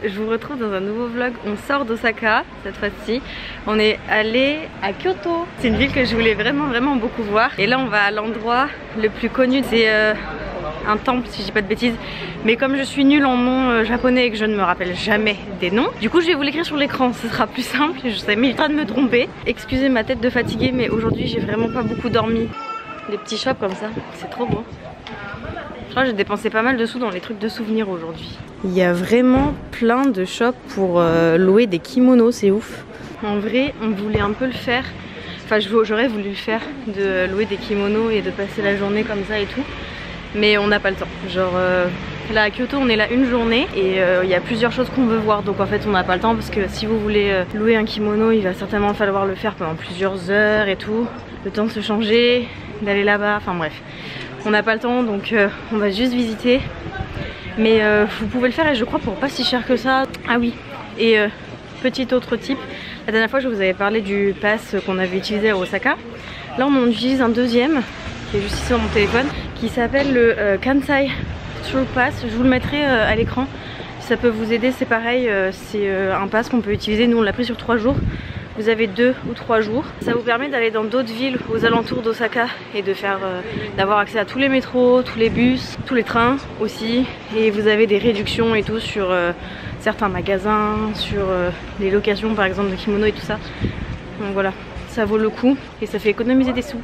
je vous retrouve dans un nouveau vlog. On sort d'Osaka cette fois-ci. On est allé à Kyoto. C'est une ville que je voulais vraiment beaucoup voir. Et là on va à l'endroit le plus connu. C'est un temple si je dis pas de bêtises. Mais comme je suis nulle en nom japonais et que je ne me rappelle jamais des noms, du coup je vais vous l'écrire sur l'écran, ce sera plus simple. Je sais mais j'ai pas de me tromper. Excusez ma tête de fatiguée mais aujourd'hui j'ai vraiment pas beaucoup dormi. Des petits shops comme ça, c'est trop beau. Je crois que j'ai dépensé pas mal de sous dans les trucs de souvenirs aujourd'hui. Il y a vraiment plein de shops pour louer des kimonos, c'est ouf. En vrai, on voulait un peu le faire. Enfin, j'aurais voulu le faire, de louer des kimonos et de passer la journée comme ça et tout. Mais on n'a pas le temps. Genre, là à Kyoto, on est là une journée et il y a plusieurs choses qu'on veut voir. Donc en fait, on n'a pas le temps parce que si vous voulez louer un kimono, il va certainement falloir le faire pendant plusieurs heures et tout. Le temps de se changer, d'aller là-bas, enfin bref. On n'a pas le temps donc on va juste visiter. Mais vous pouvez le faire et je crois pour pas si cher que ça. Ah oui, et petit autre tip. La dernière fois je vous avais parlé du pass qu'on avait utilisé à Osaka. Là on en utilise un deuxième qui est juste ici sur mon téléphone qui s'appelle le Kansai True Pass. Je vous le mettrai à l'écran si ça peut vous aider. C'est pareil, c'est un pass qu'on peut utiliser. Nous on l'a pris sur 3 jours. Vous avez 2 ou 3 jours. Ça vous permet d'aller dans d'autres villes aux alentours d'Osaka et de faire, d'avoir accès à tous les métros, tous les bus, tous les trains aussi. Et vous avez des réductions et tout sur certains magasins, sur les locations par exemple de kimono et tout ça. Donc voilà, ça vaut le coup et ça fait économiser des sous.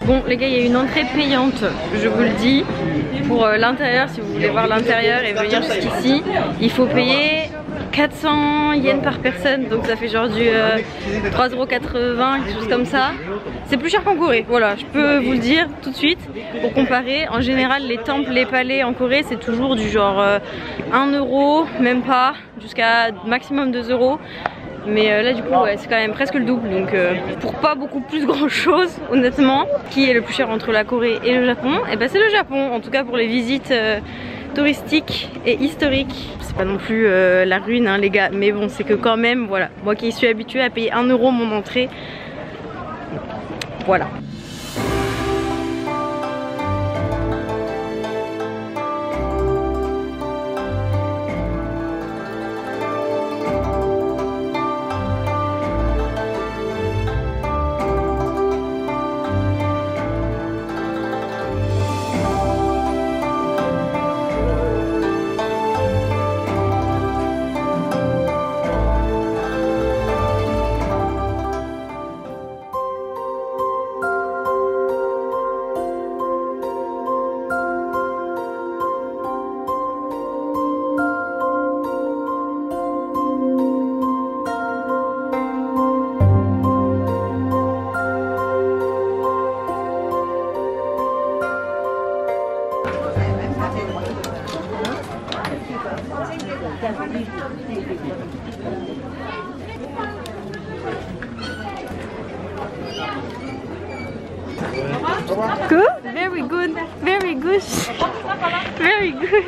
Bon les gars, il y a une entrée payante, je vous le dis. Pour l'intérieur, si vous voulez voir l'intérieur et venir jusqu'ici, il faut payer 400 yens par personne. Donc ça fait genre du 3,80€, quelque chose comme ça. C'est plus cher qu'en Corée, voilà, je peux vous le dire tout de suite. Pour comparer, en général les temples, les palais en Corée c'est toujours du genre 1€, même pas, jusqu'à maximum 2€. Mais là du coup ouais, c'est quand même presque le double, donc pour pas beaucoup plus grand chose honnêtement. Qui est le plus cher entre la Corée et le Japon? Et ben c'est le Japon, en tout cas pour les visites touristiques et historiques. C'est pas non plus la ruine hein, les gars, mais bon c'est que quand même voilà, moi qui suis habituée à payer 1€ mon entrée, voilà. Good? Very good. Very good. Very good.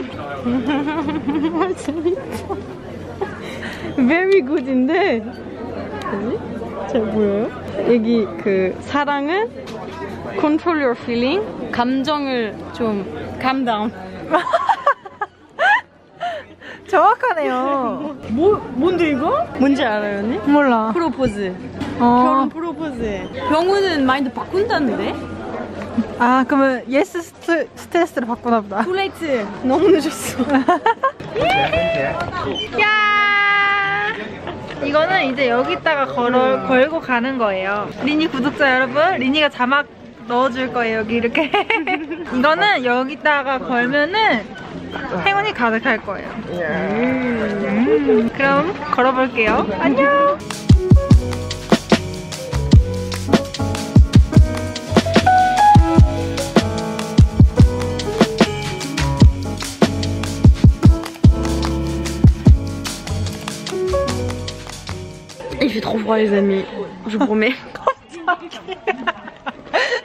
Very good인데. 잘 보여요? 여기 그 사랑은 control your feeling. 감정을 좀 calm down. 정확하네요. 뭔데 이거? 뭔지 알아요 언니? 몰라. 프로포즈. 결혼 프로포즈. 병우는 마인드 바꾼다는데? 아 그러면 예스 스트레스를 바꾸나 보다. 플레이트 너무 늦었어. 야! 이거는 이제 여기다가 걸고 가는 거예요. 리니 구독자 여러분, 리니가 자막 넣어줄 거예요. 여기 이렇게. 이거는 여기다가 걸면은 행운이 가득할 거예요. 그럼 걸어볼게요. 안녕. froid les amis, je vous promets.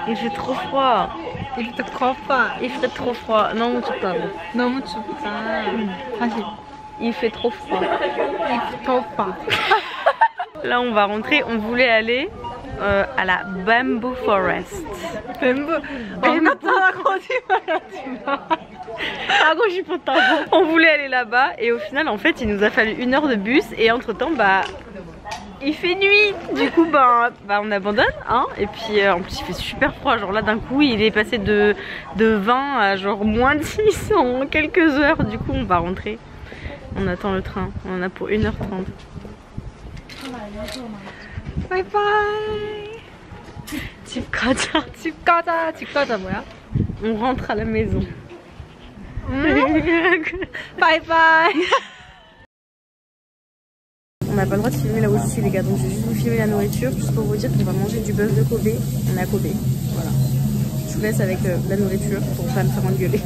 Il fait trop froid. Il fait trop froid. Il fait trop froid. Non, tu parles. 너무 춥다. 다시. Il fait trop froid. Il fait trop froid. Là on va rentrer, on voulait aller à la Bamboo Forest. 뱀부. 엄마잖아 거짓말하지 마. 하고 싶었다고. On voulait aller là-bas et au final en fait il nous a fallu 1 heure de bus et entre temps bah il fait nuit. Du coup bah on abandonne hein. Et puis en plus il fait super froid, genre là d'un coup il est passé de 20 à genre moins 10 en quelques heures. Du coup on va rentrer. On attend le train, on en a pour 1h30. Bye bye. 집 가자. 집 가자. 집 가자 뭐야? On rentre à la maison. Bye bye. On n'a pas le droit de filmer là où je suis les gars, donc je vais juste vous filmer la nourriture juste pour vous dire qu'on va manger du bœuf de Kobe. On est à Kobe, voilà. Je vous laisse avec la nourriture pour pas me faire engueuler.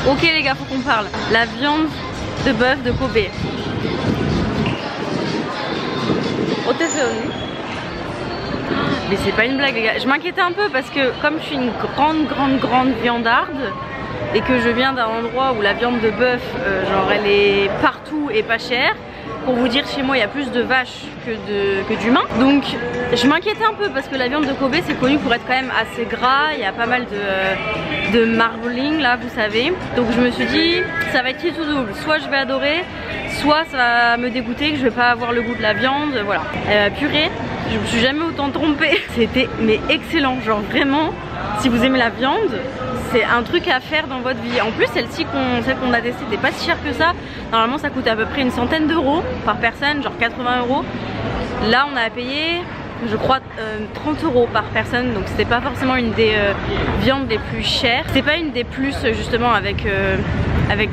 Ok les gars, faut qu'on parle. La viande de bœuf de Kobe. 어땠어요 언니? Mais c'est pas une blague les gars. Je m'inquiétais un peu parce que comme je suis une grande viandarde et que je viens d'un endroit où la viande de bœuf, genre elle est partout et pas chère. Pour vous dire, chez moi il y a plus de vaches que d'humains. Donc je m'inquiétais un peu parce que la viande de Kobe c'est connu pour être quand même assez gras. Il y a pas mal de marbling là, vous savez. Donc je me suis dit, ça va être qui tout double. Soit je vais adorer, soit ça va me dégoûter, que je vais pas avoir le goût de la viande. Voilà. Purée, je me suis jamais autant trompée. C'était mais excellent, genre vraiment, si vous aimez la viande, c'est un truc à faire dans votre vie. En plus celle-ci celle qu'on a testée n'était pas si chère que ça. Normalement ça coûte à peu près une centaine d'euros par personne, genre 80 euros. Là on a payé je crois 30 euros par personne, donc c'était pas forcément une des viandes les plus chères. C'est pas une des plus justement avec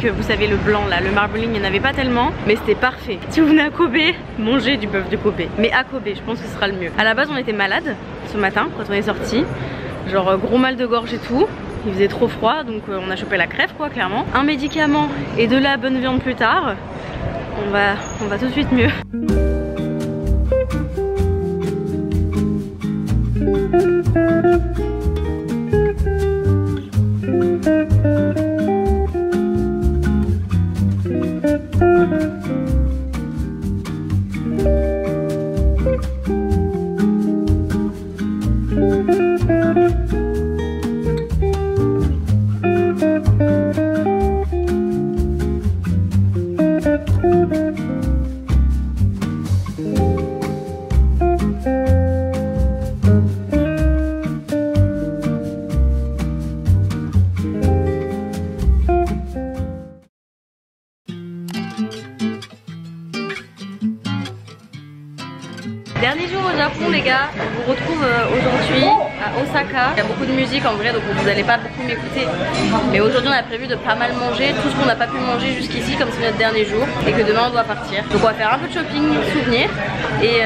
vous savez le blanc là, le marbling, il n'y en avait pas tellement, mais c'était parfait. Si vous venez à Kobe, mangez du bœuf de Kobe, mais à Kobe je pense que ce sera le mieux. À la base on était malade ce matin quand on est sorti, genre gros mal de gorge et tout. Il faisait trop froid donc on a chopé la crève quoi, clairement. Un médicament et de la bonne viande plus tard, on va tout de suite mieux. Dernier jour au Japon les gars, on vous retrouve aujourd'hui à Osaka. Il y a beaucoup de musique en vrai donc vous n'allez pas beaucoup m'écouter. Mais aujourd'hui on a prévu de pas mal manger tout ce qu'on n'a pas pu manger jusqu'ici comme c'est notre dernier jour et que demain on doit partir. Donc on va faire un peu de shopping, souvenirs et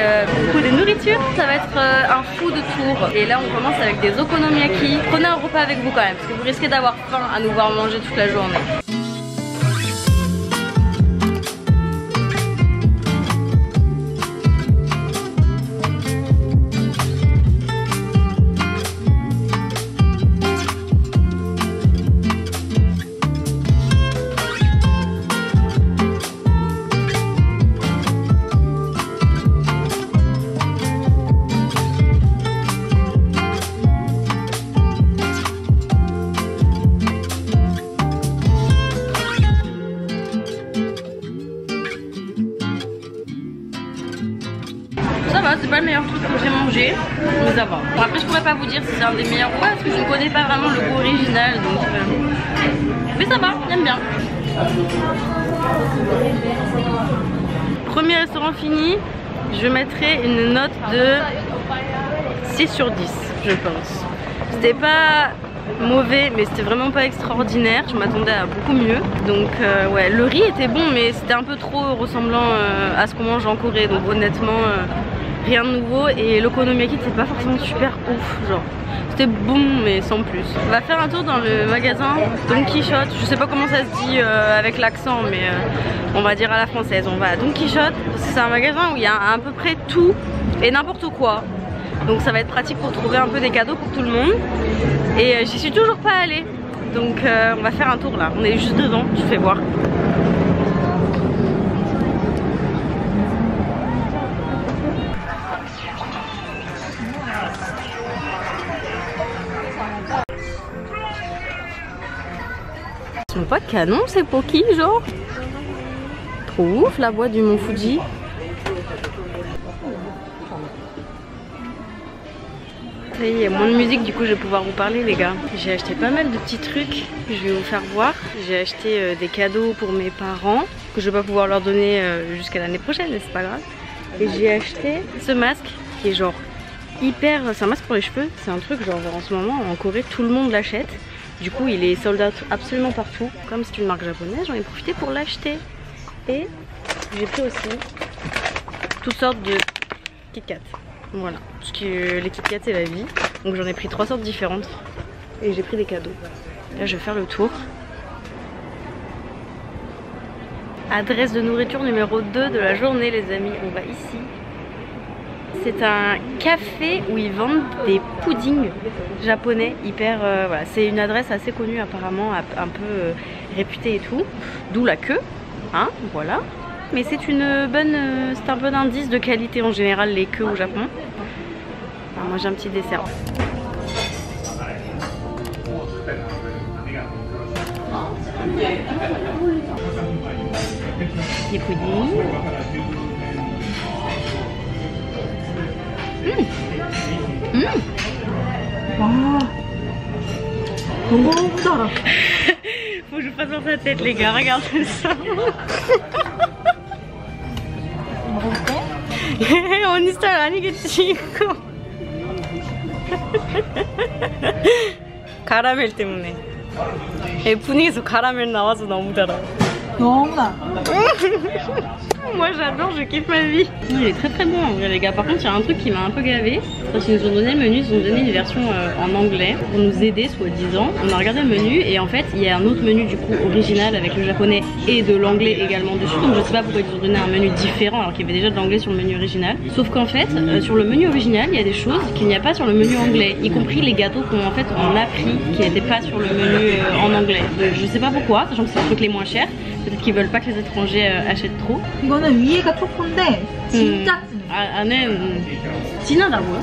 beaucoup de nourriture. Ça va être un fou de tour. Et là on commence avec des okonomiyaki. Prenez un repas avec vous quand même parce que vous risquez d'avoir faim à nous voir manger toute la journée. meilleur truc que j'ai mangé, mais ça va. Bon, après je pourrais pas vous dire si c'est un des meilleurs ou pas parce que je ne connais pas vraiment le goût original, donc mais ça va, j'aime bien. Premier restaurant fini, je mettrai une note de 6 sur 10, je pense. C'était pas mauvais, mais c'était vraiment pas extraordinaire. Je m'attendais à beaucoup mieux. Donc ouais, le riz était bon, mais c'était un peu trop ressemblant à ce qu'on mange en Corée. Donc honnêtement, rien de nouveau. Et l'okonomiyaki, c'était pas forcément super ouf, genre. C'était bon, mais sans plus. On va faire un tour dans le magasin Don Quichotte. Je sais pas comment ça se dit avec l'accent, mais on va dire à la française. On va à Don Quichotte parce que c'est un magasin où il y a à peu près tout et n'importe quoi. Donc ça va être pratique pour trouver un peu des cadeaux pour tout le monde. Et j'y suis toujours pas allée. Donc on va faire un tour là. On est juste devant, je fais voir. Ils sont pas canon ces Poki, genre. Trop ouf la boîte du Mont Fuji. Il y a moins de musique, du coup je vais pouvoir vous parler les gars. J'ai acheté pas mal de petits trucs, je vais vous faire voir. J'ai acheté des cadeaux pour mes parents que je vais pas pouvoir leur donner jusqu'à l'année prochaine, mais c'est pas grave. Et j'ai acheté ce masque qui est genre hyper... C'est un masque pour les cheveux, c'est un truc genre en ce moment en Corée tout le monde l'achète. Du coup il est sold out absolument partout. Comme c'est une marque japonaise, j'en ai profité pour l'acheter. Et j'ai pris aussi toutes sortes de Kit Kat. Voilà, parce que les Kit Kat c'est la vie. Donc j'en ai pris 3 sortes différentes. Et j'ai pris des cadeaux. Là je vais faire le tour. Adresse de nourriture numéro 2 de la journée les amis. On va ici. C'est un café où ils vendent des puddings japonais hyper... voilà, c'est une adresse assez connue apparemment, un peu réputée et tout. D'où la queue, hein, voilà. Mais c'est une bonne, c'est un bon indice de qualité en général les queues au Japon. Alors moi j'ai un petit dessert. Les puddings. Faut que je fasse dans sa tête les gars, regardez ça. 언니 스타일 아니겠지 이거. 카라멜 때문에. 분위기에서 카라멜 나와서 너무 달아요. 너무 나. Moi j'adore, je kiffe ma vie. Il est très très bon en vrai les gars. Par contre il y a un truc qui m'a un peu gavé. Parce qu'ils nous ont donné le menu, ils nous ont donné une version en anglais pour nous aider soi-disant. On a regardé le menu et en fait il y a un autre menu du coup original avec le japonais et de l'anglais également dessus. Donc je sais pas pourquoi ils ont donné un menu différent alors qu'il y avait déjà de l'anglais sur le menu original. Sauf qu'en fait sur le menu original il y a des choses qu'il n'y a pas sur le menu anglais. Y compris les gâteaux qu'on en fait on a pris qui n'étaient pas sur le menu en anglais. Donc, je sais pas pourquoi, sachant que c'est les trucs les moins chers. Peut-être qu'ils veulent pas que les étrangers achètent trop. 이거는 위에가 초코인데 진짜 진해. 안에 진하다고요?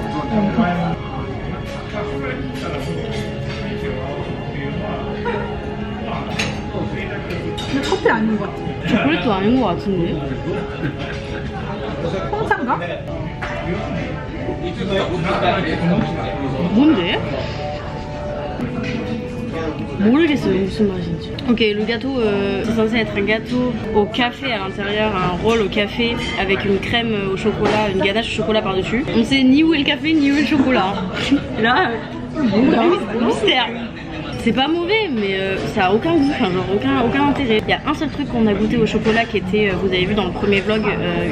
근데 커피 아닌 것 같아. 초콜릿도 아닌 것 같은데? 홍차인가? 뭔데? 모르겠어요 무슨 맛인지. Ok, le gâteau c'est censé être un gâteau au café à l'intérieur, un roll au café avec une crème au chocolat, une ganache au chocolat par dessus. On sait ni où est le café ni où est le chocolat. Là, mystère. C'est pas mauvais mais ça a aucun goût, enfin, genre aucun intérêt. Il y a un seul truc qu'on a goûté au chocolat qui était, vous avez vu dans le premier vlog,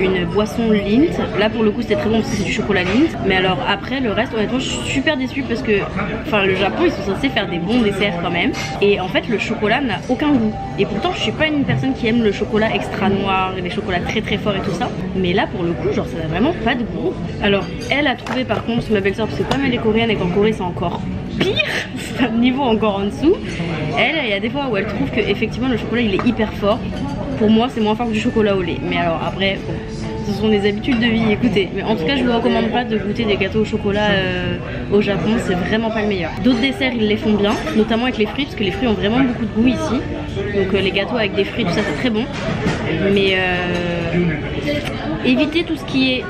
une boisson Lindt. Là pour le coup c'était très bon parce que c'est du chocolat Lindt. Mais alors après le reste honnêtement je suis super déçue parce que enfin le Japon ils sont censés faire des bons desserts quand même. Et en fait le chocolat n'a aucun goût. Et pourtant je suis pas une personne qui aime le chocolat extra noir et les chocolats très très forts et tout ça. Mais là pour le coup genre ça n'a vraiment pas de goût. Alors elle a trouvé par contre ma belle-sœur parce que comme elle est coréenne et qu'en Corée c'est encore pire, c'est un niveau encore en dessous. Elle, il y a des fois où elle trouve que effectivement le chocolat il est hyper fort. Pour moi c'est moins fort que du chocolat au lait. Mais alors après, bon, ce sont des habitudes de vie, écoutez. Mais en tout cas je vous recommande pas de goûter des gâteaux au chocolat au Japon, c'est vraiment pas le meilleur. D'autres desserts ils les font bien, notamment avec les fruits parce que les fruits ont vraiment beaucoup de goût ici. Donc les gâteaux avec des fruits tout ça c'est très bon. Mais évitez tout ce qui est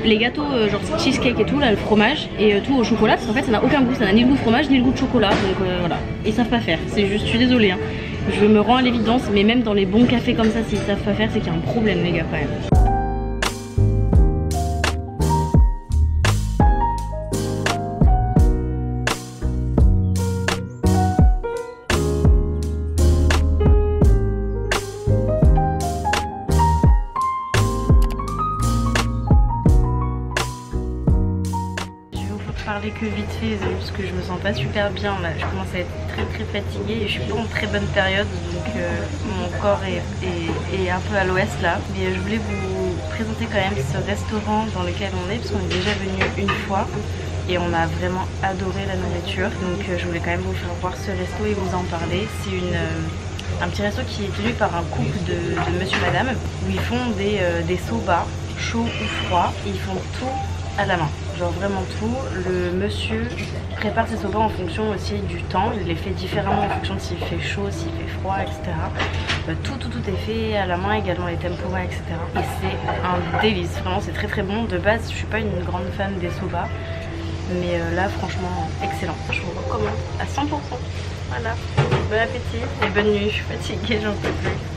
les gâteaux genre cheesecake et tout, là, le fromage et tout au chocolat, parce qu'en fait ça n'a aucun goût, ça n'a ni le goût de fromage ni le goût de chocolat, donc voilà, ils savent pas faire, c'est juste, je suis désolée hein. Je me rends à l'évidence, mais même dans les bons cafés comme ça, s'ils savent pas faire, c'est qu'il y a un problème les gars quand même. Parler que vite fait parce que je me sens pas super bien là, je commence à être très fatiguée et je suis pas en très bonne période, donc mon corps est un peu à l'ouest là, mais je voulais vous présenter quand même ce restaurant dans lequel on est parce qu'on est déjà venu une fois et on a vraiment adoré la nourriture, donc je voulais quand même vous faire voir ce resto et vous en parler. C'est un petit resto qui est tenu par un couple de monsieur madame où ils font des soba chauds ou froids et ils font tout à la main, genre vraiment tout. Le monsieur prépare ses soba en fonction aussi du temps, il les fait différemment en fonction de s'il fait chaud, s'il fait froid, etc. Tout est fait à la main, également les tempura, etc. Et c'est un délice, vraiment c'est très bon. De base je suis pas une grande fan des soba, mais là franchement excellent, je vous recommande à 100%. Voilà, bon appétit et bonne nuit, je suis fatiguée, j'en peux plus.